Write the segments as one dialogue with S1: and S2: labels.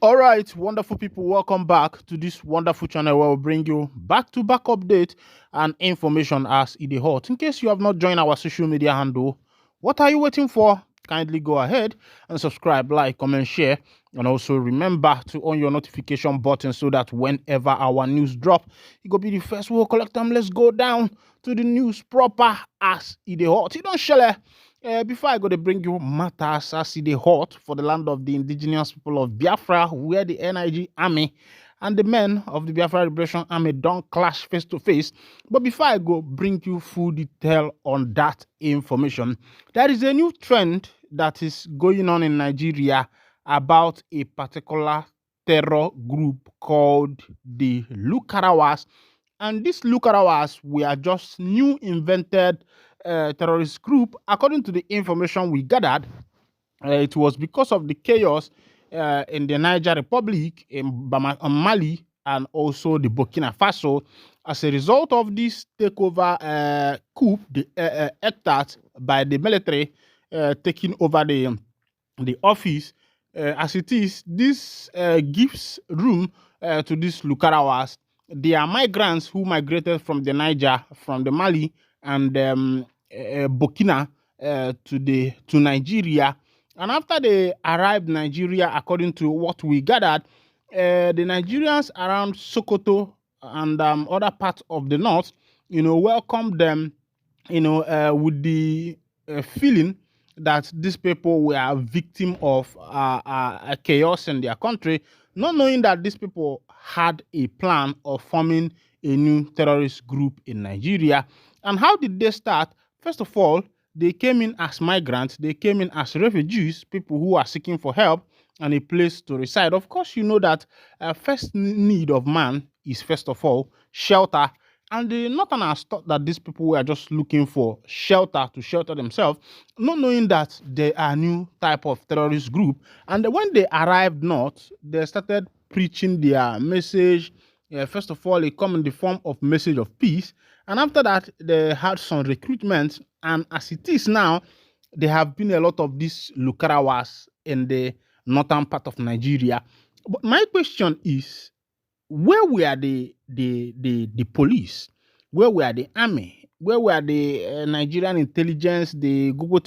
S1: All right, wonderful people, welcome back to this wonderful channel where we bring you back-to-back update and information as it is hot. In case you have not joined our social media handle, what are you waiting for? Kindly go ahead and subscribe, like, comment, share, and also remember to on your notification button so that whenever our news drop, you go be the first we'll collect them. Let's go down to the news proper as it is hot. You don't share. Before I go to bring you matters as it is hot for the land of the indigenous people of Biafra, where the NIG army and the men of the Biafra Liberation Army don't clash face to face. But before I go bring you full detail on that information, there is a new trend that is going on in Nigeria about a particular terror group called the Lukarawas. And these Lukarawas were just new invented terrorist group. According to the information we gathered, it was because of the chaos in the Niger Republic, in Mali, and also the Burkina Faso. As a result of this takeover coup, the attack by the military taking over the office, as it is, this gives room to these Lukarawas. They are migrants who migrated from the Niger, from the Mali, and Burkina to Nigeria. And after they arrived in Nigeria, according to what we gathered, the Nigerians around Sokoto and other parts of the north, welcomed them, with the feeling that these people were a victim of a chaos in their country, not knowing that these people had a plan of forming a new terrorist group in Nigeria. And how did they start? First of all, they came in as migrants, they came in as refugees, people who are seeking for help and a place to reside. Of course, you know that first need of man is, first of all, shelter. And the Northerners thought that these people were just looking for shelter to shelter themselves, not knowing that they are a new type of terrorist group. And when they arrived north, they started preaching their message. First of all, it come in the form of message of peace. And after that, they had some recruitment. And as it is now, there have been a lot of these Lukarawas in the northern part of Nigeria. But my question is, where were the police? Where were the army? Where were the Nigerian intelligence, the go,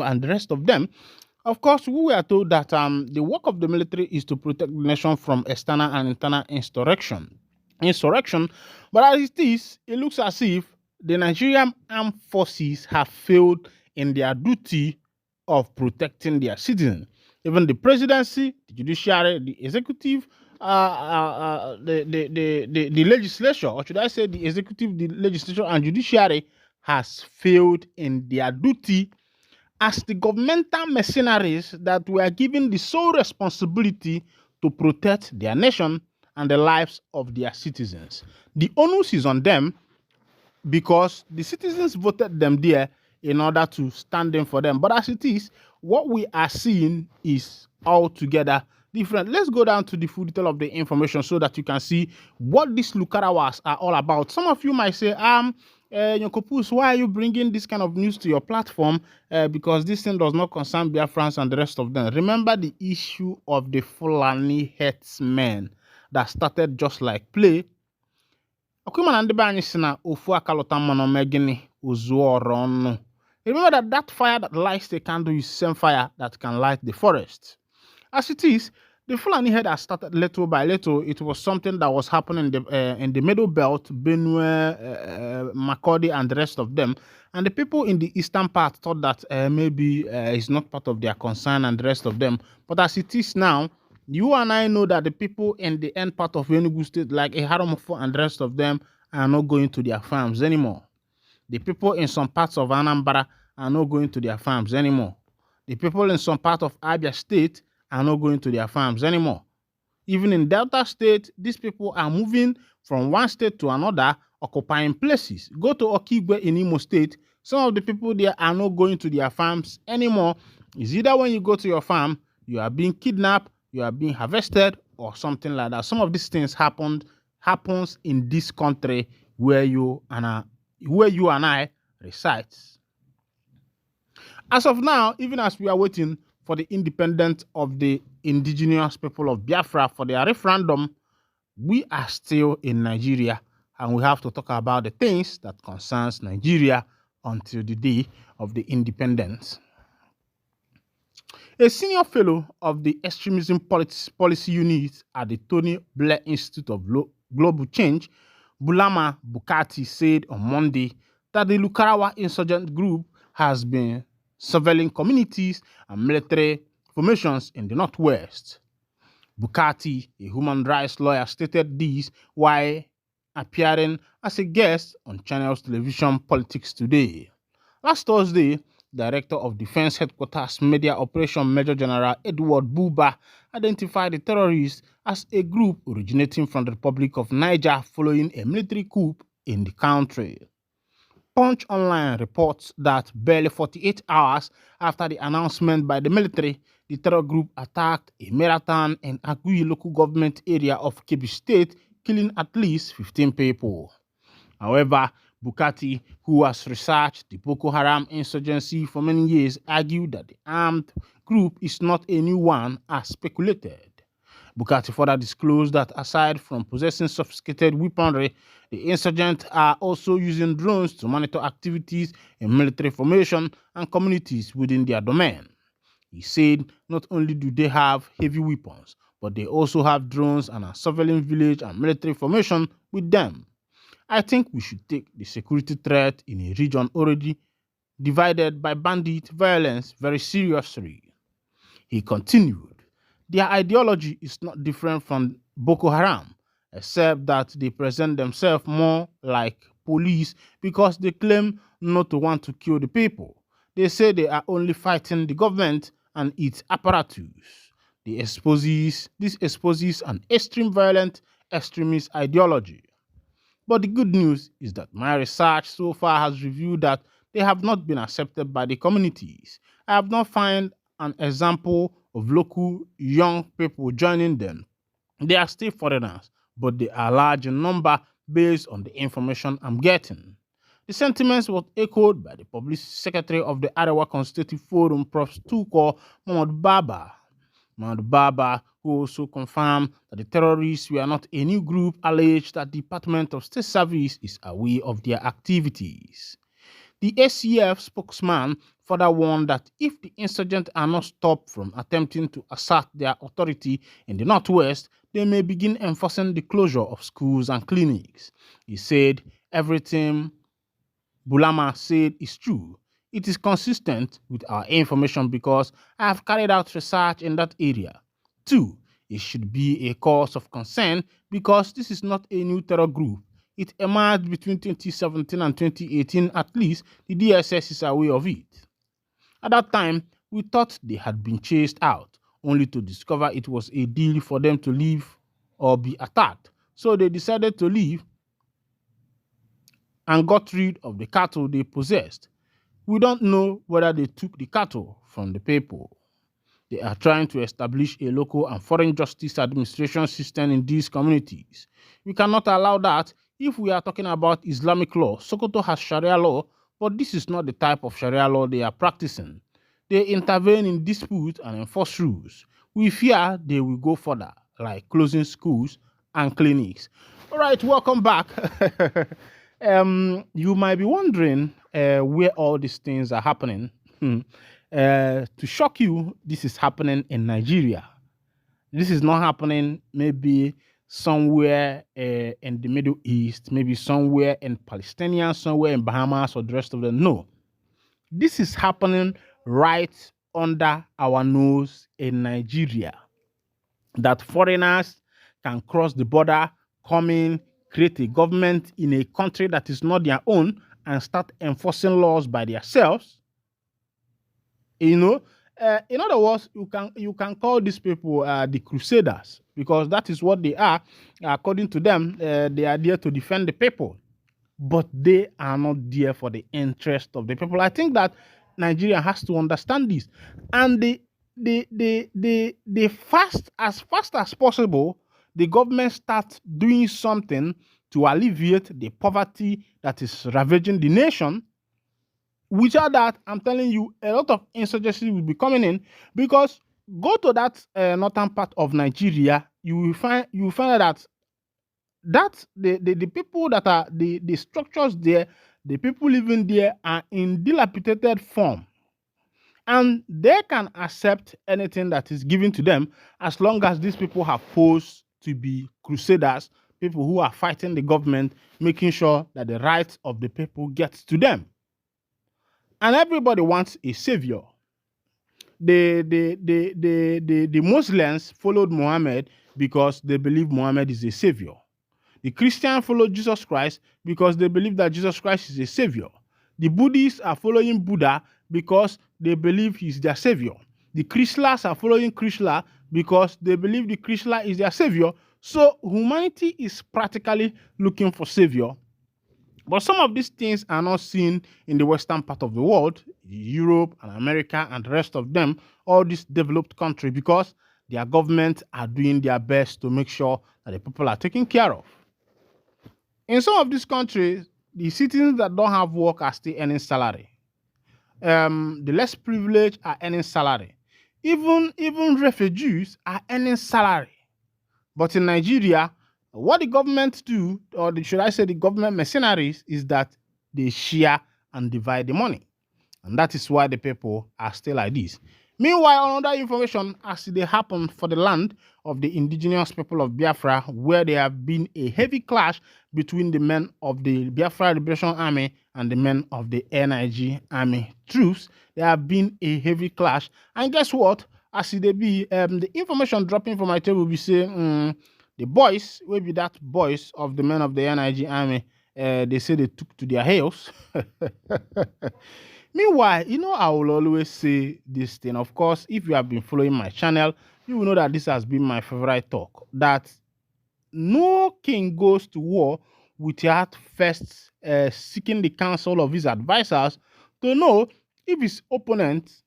S1: and the rest of them? Of course, we were told that the work of the military is to protect the nation from external and internal insurrection. But as it is, it looks as if the Nigerian armed forces have failed in their duty of protecting their citizens. Even the presidency, the judiciary, the executive, the legislature, or should I say the executive, the legislature, and judiciary has failed in their duty as the governmental mercenaries that were given the sole responsibility to protect their nation and the lives of their citizens. The onus is on them because the citizens voted them there in order to stand in for them. But as it is, what we are seeing is altogether different. Let's go down to the full detail of the information so that you can see what these Lukarawas are all about. Some of you might say, Kopus, why are you bringing this kind of news to your platform? Because this thing does not concern Biafrans and the rest of them. Remember the issue of the Fulani headsmen that started just like play. Remember that fire that lights the candle is the same fire that can light the forest. As it is, the Fulani head has started little by little. It was something that was happening in the Middle Belt, Benue, Makurdi, and the rest of them. And the people in the eastern part thought that maybe it's not part of their concern and the rest of them. But as it is now, you and I know that the people in the end part of Enugu State, like Eharamofo and the rest of them, are not going to their farms anymore. The people in some parts of Anambra are not going to their farms anymore. The people in some part of Abia State are not going to their farms anymore. Even in Delta State, these people are moving from one state to another, occupying places. Go to Okigwe in Imo State, some of the people there are not going to their farms anymore. It's either when you go to your farm, you are being kidnapped, you are being harvested, or something like that. Some of these things happens in this country where you and I reside. As of now, even as we are waiting for the independence of the indigenous people of Biafra for their referendum, we are still in Nigeria, and we have to talk about the things that concerns Nigeria until the day of the independence. A senior fellow of the Extremism Policy Unit at the Tony Blair Institute of Global Change, Bulama Bukati, said on Monday that the Lukarawa insurgent group has been surveilling communities and military formations in the Northwest. Bukati, a human rights lawyer, stated this while appearing as a guest on Channel's television Politics Today. Last Thursday, Director of Defense Headquarters Media Operation Major General Edward Buba identified the terrorists as a group originating from the Republic of Niger following a military coup in the country. Punch Online reports that barely 48 hours after the announcement by the military, the terror group attacked a marathon in Agui local government area of Kebbi State, killing at least 15 people. However, Bukati, who has researched the Boko Haram insurgency for many years, argued that the armed group is not a new one as speculated. Bukati further disclosed that aside from possessing sophisticated weaponry, the insurgents are also using drones to monitor activities in military formation and communities within their domain. He said not only do they have heavy weapons, but they also have drones and are surveilling village and military formation with them. I think we should take the security threat in a region already divided by bandit violence very seriously. He continued, their ideology is not different from Boko Haram, except that they present themselves more like police because they claim not to want to kill the people. They say they are only fighting the government and its apparatus. This exposes an extreme violent extremist ideology. But the good news is that my research so far has revealed that they have not been accepted by the communities. I have not found an example of local young people joining them. They are still foreigners, but they are large in number based on the information I'm getting. The sentiments were echoed by the Public Secretary of the Arewa Constitutive Forum, Prof. Tuko Mahmoud Baba. Mahmoud Baba, who also confirmed that the terrorists were not a new group, alleged that the Department of State Service is aware of their activities. The ACF spokesman further warned that if the insurgents are not stopped from attempting to assert their authority in the Northwest, they may begin enforcing the closure of schools and clinics. He said everything Bulama said is true. It is consistent with our information because I have carried out research in that area. 2. It should be a cause of concern because this is not a new terror group. It emerged between 2017 and 2018, at least the DSS is aware of it. At that time, we thought they had been chased out, only to discover it was a deal for them to leave or be attacked. So they decided to leave and got rid of the cattle they possessed. We don't know whether they took the cattle from the people. They are trying to establish a local and foreign justice administration system in these communities. We cannot allow that. If we are talking about Islamic law, Sokoto has Sharia law, but this is not the type of Sharia law they are practicing. They intervene in disputes and enforce rules. We fear they will go further, like closing schools and clinics. All right, welcome back. You might be wondering where all these things are happening. To shock you, this is happening in Nigeria. This is not happening maybe somewhere in the Middle East, maybe somewhere in Palestine, somewhere in Bahamas or the rest of them. No. This is happening right under our nose in Nigeria. That foreigners can cross the border, come in, create a government in a country that is not their own and start enforcing laws by themselves. In other words, you can call these people the crusaders because that is what they are. According to them, they are there to defend the people, but they are not there for the interest of the people. I think that Nigeria has to understand this, and the fast as possible, the government starts doing something to alleviate the poverty that is ravaging the nation. Without that, I'm telling you, a lot of insurgency will be coming in because go to that northern part of Nigeria, you will find out that the people that are the structures there, the people living there are in dilapidated form, and they can accept anything that is given to them as long as these people have posed to be crusaders, people who are fighting the government, making sure that the rights of the people gets to them. And everybody wants a savior. The Muslims followed Muhammad because they believe Muhammad is a savior. The Christians followed Jesus Christ because they believe that Jesus Christ is a savior. The Buddhists are following Buddha because they believe he's their savior. The Krishnas are following Krishna because they believe the Krishna is their savior. So humanity is practically looking for savior. But some of these things are not seen in the western part of the world, Europe and America and the rest of them, all these developed countries, because their governments are doing their best to make sure that the people are taken care of. In some of these countries, the citizens that don't have work are still earning salary. The less privileged are earning salary. Even refugees are earning salary. But in Nigeria, what the government do, or should I say the government mercenaries, is that they share and divide the money. And that is why the people are still like this. Meanwhile, another information as they happen for the land of the indigenous people of Biafra, where there have been a heavy clash between the men of the Biafra Liberation Army and the men of the NIG Army troops. There have been a heavy clash. And guess what? As they be, the information dropping from my table will be saying, the boys, will be that boys of the men of the NIG Army, they say they took to their heels. Meanwhile, I will always say this thing. Of course, if you have been following my channel, you will know that this has been my favorite talk, that no king goes to war without first seeking the counsel of his advisors to know if his opponent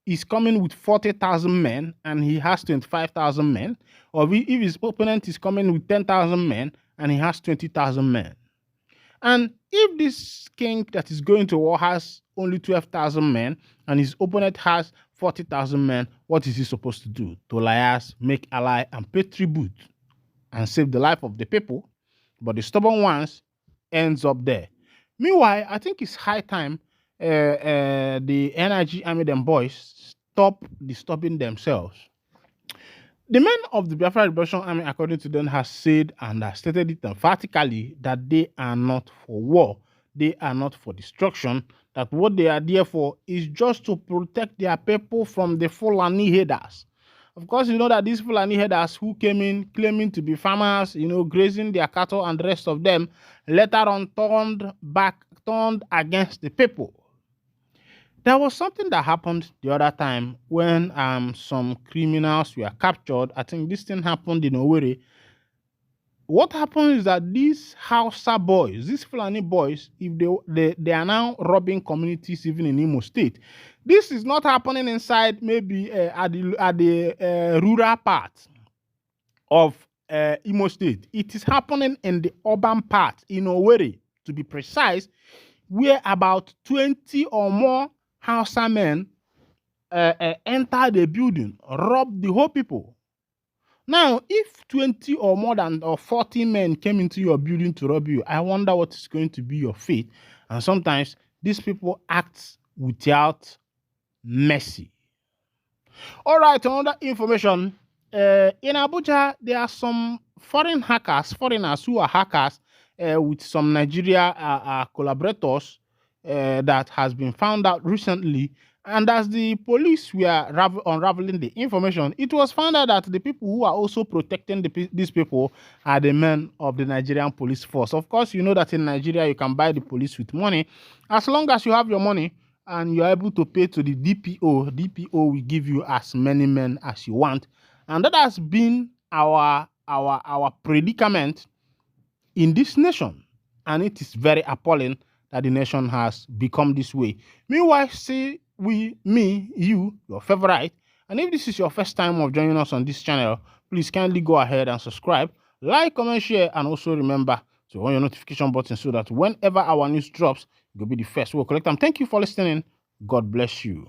S1: is coming with 40,000 men and he has 25,000 men, or if his opponent is coming with 10,000 men and he has 20,000 men. And if this king that is going to war has only 12,000 men and his opponent has 40,000 men, what is he supposed to do? To liars, make ally, and pay tribute and save the life of the people. But the stubborn ones ends up there. Meanwhile, I think it's high time the NIG Army them boys stop disturbing themselves. The men of the Biafra Liberation Army, according to them, has said and has stated it emphatically that they are not for war. They are not for destruction. That what they are there for is just to protect their people from the Fulani headers. Of course, you know that these Fulani headers who came in claiming to be farmers, grazing their cattle and the rest of them, later on turned against the people. There was something that happened the other time when some criminals were captured. I think this thing happened in F1RE. What happened is that these Hausa boys, these Fulani boys, if they are now robbing communities even in Imo State. This is not happening inside maybe at the rural part of Imo State. It is happening in the urban part in F1RE, to be precise, where about 20 or more Hausa men enter the building, rob the whole people. Now, if 20 or more than 40 men came into your building to rob you, I wonder what is going to be your fate. And sometimes these people act without mercy. All right, another information. In Abuja, there are some foreigners who are hackers with some Nigeria collaborators that has been found out recently. And as the police were unraveling the information, it was found out that the people who are also protecting these people are the men of the Nigerian police force. Of course, you know that in Nigeria, you can buy the police with money. As long as you have your money and you're able to pay to the DPO will give you as many men as you want. And that has been our predicament in this nation. And it is very appalling that the nation has become this way. Meanwhile, say you, your favorite, and if this is your first time of joining us on this channel, please kindly go ahead and subscribe, like, comment, share, and also remember to on your notification button so that whenever our news drops, you'll be the first. We'll collect them. Thank you for listening. God bless you.